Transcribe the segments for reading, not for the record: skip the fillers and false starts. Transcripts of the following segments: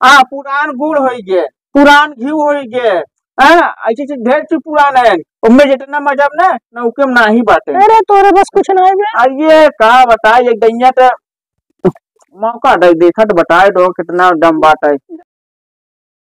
हाँ पुरान गुड़ हो गए, पुरान घी हो गए, ऐसी चीज ढेर चीज पुरान है उनमें जितना मजा ना नौके में नहीं बाटे। अरे तोरे बस कुछ नहीं बे। अरे कहा बताए ये गैया तो मौका दे देखा तो बताए दो कितना दम बात है।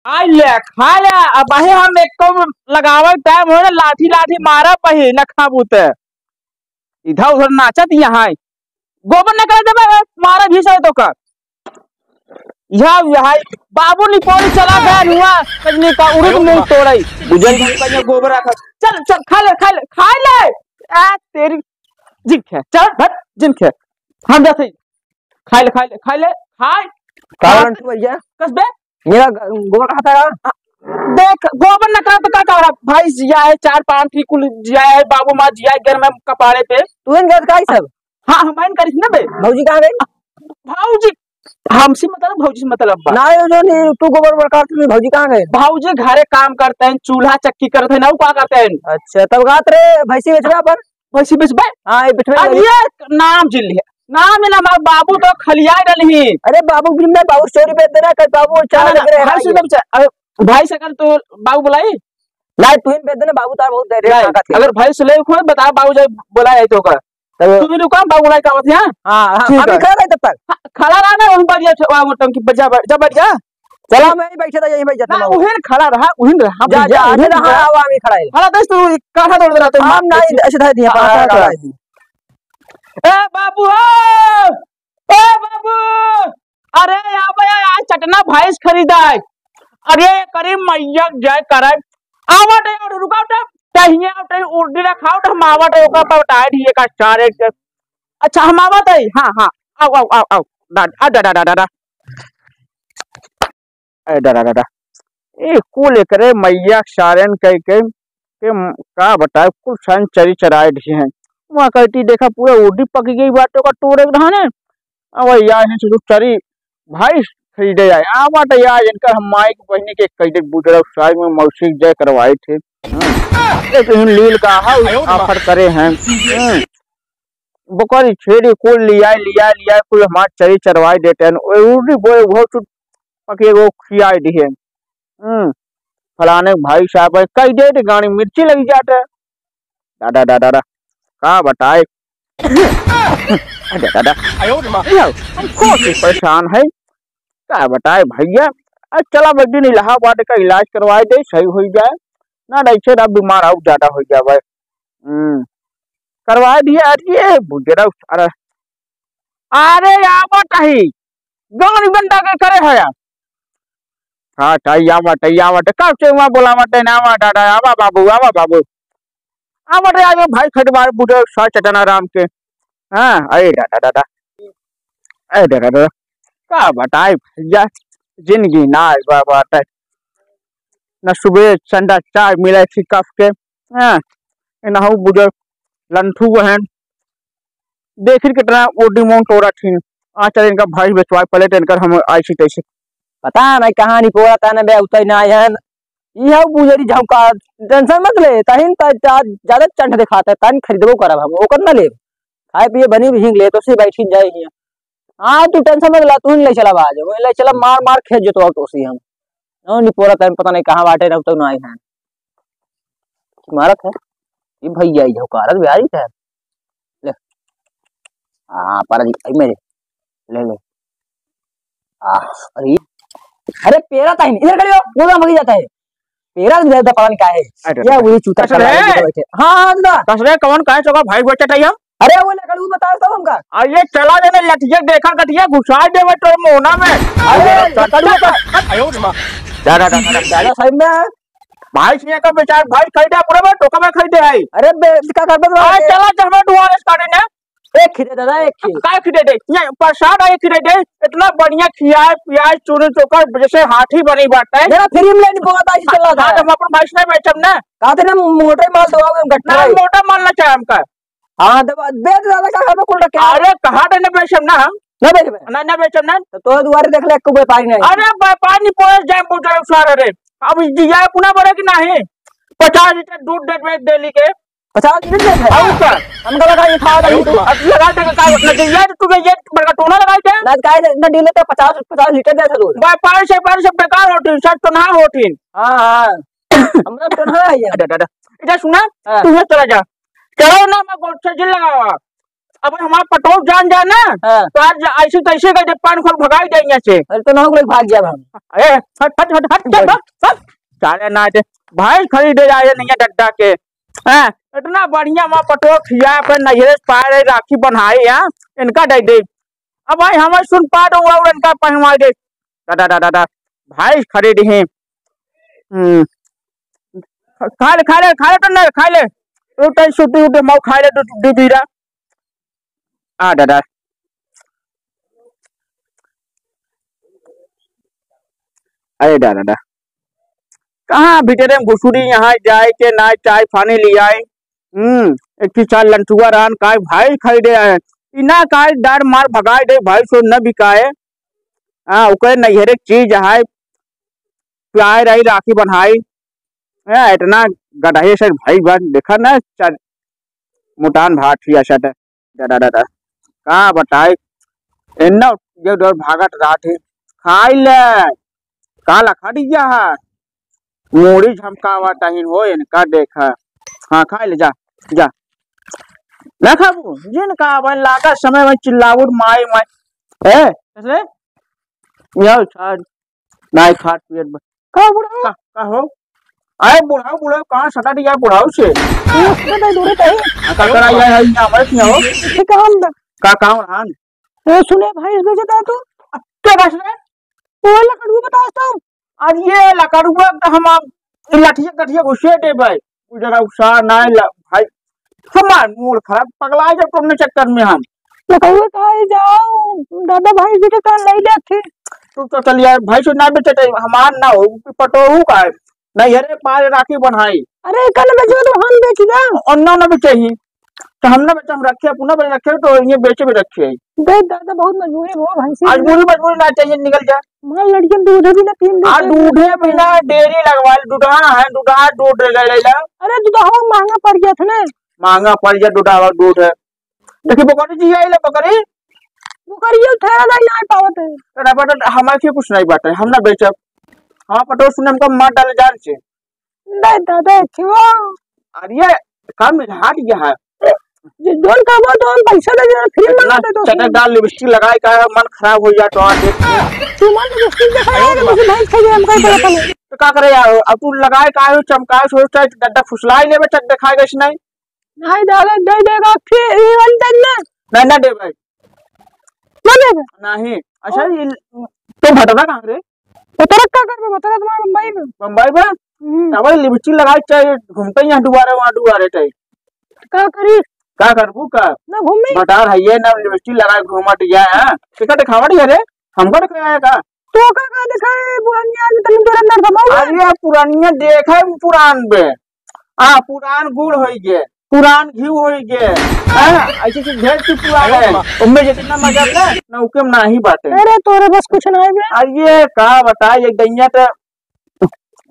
आई ले खा ले अब आहे हम एक को लगावे टाइम हो ना लाठी लाठी मारा पही न खाबूत इधर उधर नाचत यहाँ गोबर न कर देबे मारा भी से तो का यहाँ बाबू निपोल चला गया हुआ कजनी का उड़द मुंह तोड़ई बुझल का गोबर रखा। चल चल खा ले आ तेरी जिंख है चल भट जिंख है हम जाते खा ले कारण भैया कसबे मेरा गोबर खाता है। देख गोबर न करा तो क्या कर भाई जिया है 4-5 ठीक कुल जिया है बाबू माँ जिया घर में कपाड़े पे तू इन गद काई सब। हाँ हम इन करिस ना बे भौजी कहां गई। भाऊजी हमसे मतलब भौजी से मतलब ना जो नहीं तू गोबर काटती है भौजी कहां गए। भाऊजी घरे काम करते हैं चूल्हा चक्की करते हैं ना क्या करते हैं। अच्छा तब गात रे भैंसी बेचना पर भैंसी बेचबे हां ये बेचबे अरे नाम जिल है नाम ना हमार बाबू तो खलिया डलही। अरे बाबू भी मैं बाबू स्टोरी पे दे रहा है बाबू चाल लग रहे हैं भाई से कर तो बाबू बुलाई ना तू इन पे देना बाबू तार बहुत दे रहे हैं अगर भाई से ले खो बता बाबू जब बुलाए तो कर तू भी दुकान बाबू बुलाई का बात है। हां हम खड़ा रहे तब तक खड़ा रहना वहीं बढ़िया वो टंकी बजा जब बढ़ जा चला मैं बैठे था यहीं बैठा था उहिन खड़ा रहा उहिन रहा जा जा उहिन रहा हवा में खड़ा है। खड़ा दस तू काठा तोड़ दे रहा तो हम नहीं ऐसे था दिया ए बाबू अरे यहाँ पे आज चटना भैंस खरीदा है। अरे करीब मैया जय करे आवट है और रुकावट चाहिए आवट उर्दी रखाओ तो हम आवट है ओका बताए दिए का चार एक अच्छा हम आवत है। हाँ हाँ आओ दादा ए दादा ए कुल करे मैया सारन कह के का बताए कुल सन चरी चराए ढी हैं वहाँ कहती देखा पूरा उर्दी पक गई बाटो का टोरे रहने अब यार है चरी भाई खरीदे आए आवाट यार इनका हम माई की बहनी के कई बुजरा साइड में मौसी जय करवाए थे एक लील का ऑफर करे हैं बकरी छेड़ी कुल लिया कुल हमार चरी चरवाई देते हैं उर्दी बोए बहुत पके वो खियाई दिए फलाने भाई साहब कई दे गाड़ी मिर्ची लगी जाते दादा का बताए दादा परेशान है क्या बताए भैया चला एक दिन इलाहाबाद का इलाज करवाए दे सही हो जाए ना ऐसे ना बीमार आउ ज्यादा हो जाए करवा दिया अरे बुजरा अरे आवट गाड़ी बंदा के करे है यार हाँ आवट कब से वहाँ बोला मत ना दादा आवा बाबू आवट आगे भाई खटवार बुढ़े सौ चटना राम के। हाँ अरे दादा अरे दादा का बताए भैया जिंदगी ना बात है न सुबह संडा चाय मिले थी कफ के। हाँ ना बुढ़े लंठू है देख कितना ओडी मोन टोरा थी आचर इनका भाई बेचवाए पलट इनकर हम ऐसी तैसे पता नहीं कहानी पोरा ताने बे उतई ना है यह बुझरी झौका टेंशन मत ले तहिन ज्यादा चंड दिखाता तन खरीदबो करब हम ओकर ना ले खाए पिए बनी हिंग ले तो से बैठी जाए हिया। हां तू टेंशन मत ला तू ले चला बाज वो ले चला मार खेत जोतो तो सी हम नहीं पोरा तन पता नहीं कहां बाटे रहतो ना है मारत है ये भैया झौकारत बिहारी है ले हां पर मेरे ले अरे पेरा था इधर खड़े हो वो मगी जाता है पेरा ज्यादा पता नहीं क्या है या वही चूता चल रहा है। हां दादा कसरे कौन का चोका भाई बच्चा टाइम अरे वो लकड़ू बता दो हमका ये चला देने लठिया देखा कटिया घुसा देवे तो मोना में अरे लकड़ू का आयो दादा सही में भाई से का बेचार भाई खरीदे पूरा में टोका में खरीदे है। अरे का करबे चला जब दुआरे स्टार्ट ने एक खीरे दादा एक खीरे काय खीरे दे ये प्रसाद है खीरे दे इतना बढ़िया खिया प्याज चूरे चोकर जैसे हाथी बनी बात है मेरा फ्री में लेनी बहुत आज चला था हम अपन भाई से बेचम ना कहते ना मोटे माल दवाओगे हम घटना मोटा माल ना चाहिए हमका। हां दबा दे दादा का हम कुल रखे अरे कहां देने बेचम ना हम ना बेचम ना तो दुआरे देख ले को व्यापारी नहीं अरे व्यापारी पहुंच जाए पूछो सारे रे अब जिया पुना बड़े कि नहीं 50 लीटर दूध दे डेली के 50 लीटर देते हैं। और क्या हमका लगा ये खा रही तू। अब लगा दे का नजरिया तुझे ये बड़का टोना लगाई थे ना काय ना डीले तो 50 लीटर देते रोज। भाई 5 से बेकार होती सच तो ना होती। हां हां हमरा तो ना है यार। दादा इधर सुना हाँ। तू चला जा चलो ना मैं गोट से जिल लगावा अब हमारा पटोल जान जाए ना हाँ। तो आज ऐसे तैसे का पान खोल भगाई देंगे से। अरे तो ना कोई भाग गया हम। अरे हट हट हट हट चल बस चाले ना दे भाई खरीदे जाए नहीं है डड्डा के हैं इतना बढ़िया वहाँ पटोल खिया पे नजरे पाए राखी बनाई है इनका दे दे अब भाई हमें सुन पा दो और इनका पहनवा दे दादा दादा दादा भाई खरीद ही खा ले तो नहीं खा ले रोटी सुटी उटे मऊ खा ले तो दीदीरा आ दादा अरे दादा दादा कहाँ भीतरे में घुसुरी यहाँ जाए के ना चाय पानी ले आए एक की चार लंचुआ रान काय भाई खरीदे आए इना काय डर मार भगाए दे भाई सो न बिकाए हाँ ओके नहरे चीज है प्यार रही राखी बनाई है इतना गढ़ाई से भाई बात देखा ना चार मुटान भाट थी ऐसा दादा दादा कहाँ बताए इन्ना ये डर भागत रहा थे खाई ले काला खा दिया है मोड़ी झमकावा टाइन हो इनका देखा हाँ खा ले जा जा ना खाबू जिनका बन लागा समय में चिल्लावट माई माई ए कैसे यार छाड़ नाई खाट पेट का बुढ़ाओ का हो आए बुढ़ाओ बुढ़ाओ कहाँ सटा दिया बुढ़ाओ से उसने दूर तई का करा यार यहाँ मत नहीं हो ये काम का काम रहान ए सुने भाई इसमें जता तू क्या बस रे वो लकड़ू बताता हूं आज ये लकड़ुआ तो हम लाठिया कठिया घुसे दे भाई जरा उत्साह ना भाई हमार मूड खराब पगला जब तुमने चक्कर में हम लकड़ू खाए जाओ दादा भाई जी के कान नहीं देते तू तो चल यार भाई से ना बेचे हमार ना हो पटोहू का नहीं अरे पार राखी बनाई अरे कल बेचो तो हम बेच ना और ना बेचे ही तो हम ना बेचे हम रखे पुनः बने रखे तो ये बेचे भी रखे दे दादा बहुत मजबूरी हो भाई से आज पूरी मजबूरी ना चाहिए निकल जा मां लड़कियां दूध भी ना पीन आज दूधे बिना डेयरी लगवा दुधाना है दुधा दूध ले ले ला अरे दूध हवा महंगा पड़ गया था ना महंगा पड़ गया दुधा दूध है देखिए बकरी जी आई ले बकरी वो करिए ठहरा नहीं पावत है तेरा बट हमारे कुछ नहीं बात है हम ना बेचब हाँ पटो सुने हमको मार डाले जान से नहीं दादा क्यों अरे काम में हाट गया है जोन का तो हम पैसा दे फ्री में ना दे दो चटक डाल लिपस्टिक लगाए का मन खराब हो जाए तो देख के तू मन लिपस्टिक दिखाया कि मुझे भाई खाई हम कोई पता नहीं तो क्या करे यार अब तू लगाए का हो चमकाए सोचता है गड्ढा फुसलाई ले चट दिखाएगा इस नहीं नहीं दादा दे देगा फिर ये वाली दिन ना ना दे भाई ना देगा नहीं अच्छा ये तो भटका कहां रे उतर का कर बता तुम्हारा मुंबई में बम्बई में अब लिपस्टिक लगाए चाहिए घूमते यहाँ दोबारा वहाँ दोबारा चाहिए का करी क्या करबू का ना घूमी बटार है ये ना लिपस्टिक लगाए घूमट गया है टिकट दिखावट है रे हमको दिखाया का तो का दिखाए पुरानी आज तुम तेरे अंदर दबाओ अरे पुरानिया देखे पुरान बे हाँ पुरान गुड़ हो गए पुरान घी हो गए ऐसे चीज ढेर सी पुरान है उनमें जितना मजा ना नौके में ना ही बात है अरे तोरे बस कुछ नहीं बे अरे का बताए एक दैया तो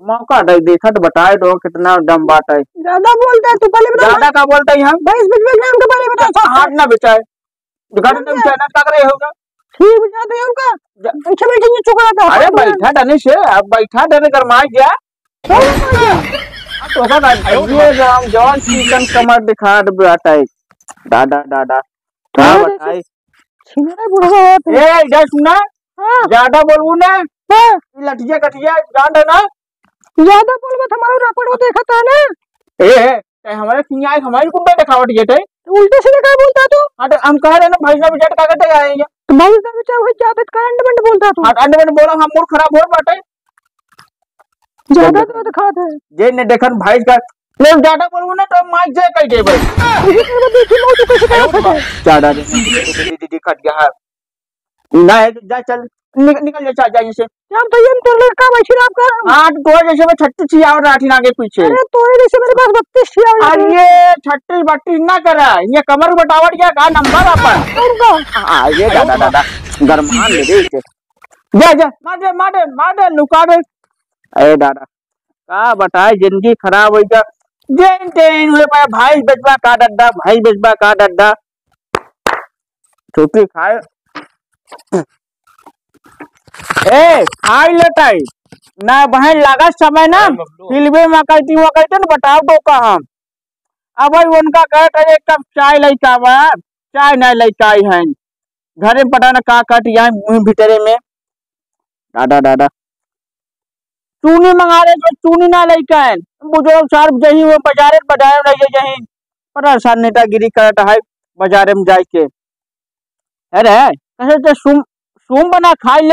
मौका दे देखा तो बताए दो कितना दम बात है ज्यादा बोलता है तू पहले बता ज्यादा का बोलते हैं हम भाई इस बीच में नाम के बारे में बता हाथ ना बेचाए दुकान में बेचाना क्या करे होगा ठीक बजाते हैं उनका अच्छा बैठे ये चुका था अरे बैठा डने से अब बैठा डने गरमा गया तो का ये राम जवान चिकन कमर दिखा बेटा है दादा दादा क्या बताए छिनारा बुढ़ा है ए इधर सुना हां ज्यादा बोलबू ना हां लठिया कठिया जान देना ज्यादा बोलबो हमारा रापड़ को देखा था ना ए हमारे किया हमारी कुंडा दिखावट ये थे उल्टे सीधे क्या बोलता तू अरे हम कह रहे ना भाई साहब बेटा का करते आएंगे तो भाई का बेटा वो ज्यादा का अंडमंड बोलता तू अंडे में बोला हम मूड खराब हो बाटे ज्यादा तो दिखाता है जे ने देखन भाई का ले ज्यादा बोलबो ना तो माइक जे कह दे भाई ये तो देखी मौत कैसे क्या होता है ज्यादा दीदी कट गया है ना जा चल निकल जा जाइए से हम तो ये तो लड़का बैठी रहा आपका हां तो जैसे मैं 36 छिया और राठी आगे पीछे अरे तोरे जैसे मेरे पास 32 छिया और ये 36 32 ना करा ये कमर बटावट क्या का नंबर अपन हां ये दादा दादा गरमान ले दे जा जा मार दे लुका दे अरे दादा का बताए जिंदगी खराब हो गया जेन तेन हुए मैं भाई बेचबा का डड्डा भाई बेचबा का डड्डा छुट्टी खाए ए खाई लेटाई ना बहन लगा समय ना फिल्मे में कहती ना बताओ तो कहा अब भाई उनका कहता है एक कप चाय लइका बा चाय नहीं लइका है घरे में पता ना का कट यहाँ मुंह भीतरे में दादा दादा चूनी मंगा ले तो चूनी ना लइका है बुजुर्ग सार जही वो बाजारे नहीं जही पता सार नेतागिरी करता है बाजारे में जाके अरे कैसे तो सुम बना खाई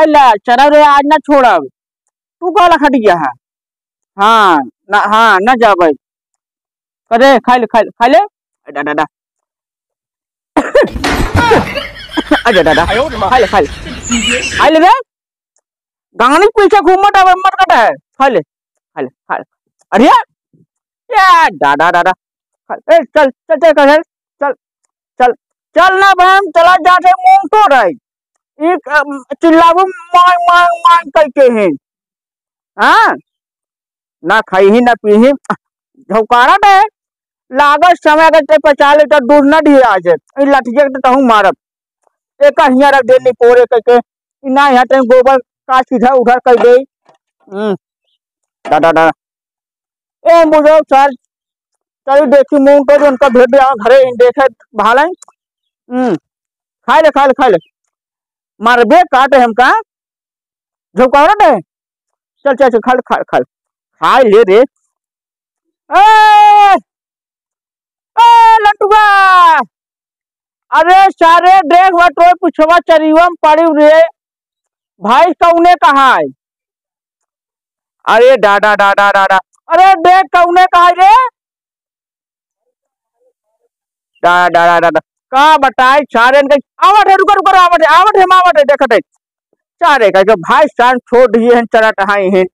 ला चरा रे आज ना छोड़ा तू काला खट गया है हाँ ना जा भाई अरे खा ले दादा अरे दादा खा ले रे गांगनी पीछे घूमत अब मत कटा है खा ले अरे यार दादा दादा ए चल चल चल चल चल चल चल ना बहन चला जाते मूंग तो रही एक चिल्लाबू मांग मांग मांग करके हैं हाँ ना खाई ही ना पी ही झौकारा है लागत समय अगर ते पचा ले तो दूर न ढी आज लठिए तो तहू मारब एक हिया रख देनी पोरे करके ना यहाँ ते गोबर काट सीधा उधर कर दे दादा दादा ए बुझो सर चल देखी मूंग तो उनका भेट दिया घरे देखे भाला खा ले मारबे काटे हमका झोंकावट है चल चल चल खा ले रे ए लटुआ अरे सारे देख बटो पुछवा चरीवम पड़ी रे भाई कौने कहा है अरे दादा दादा दादा अरे देख कौने कहा रे दादा दादा दादा का बताए सारे आवट है रुको आवट है देखते सारे का जो भाई सान छोड़ दिए हैं चला टहाई हैं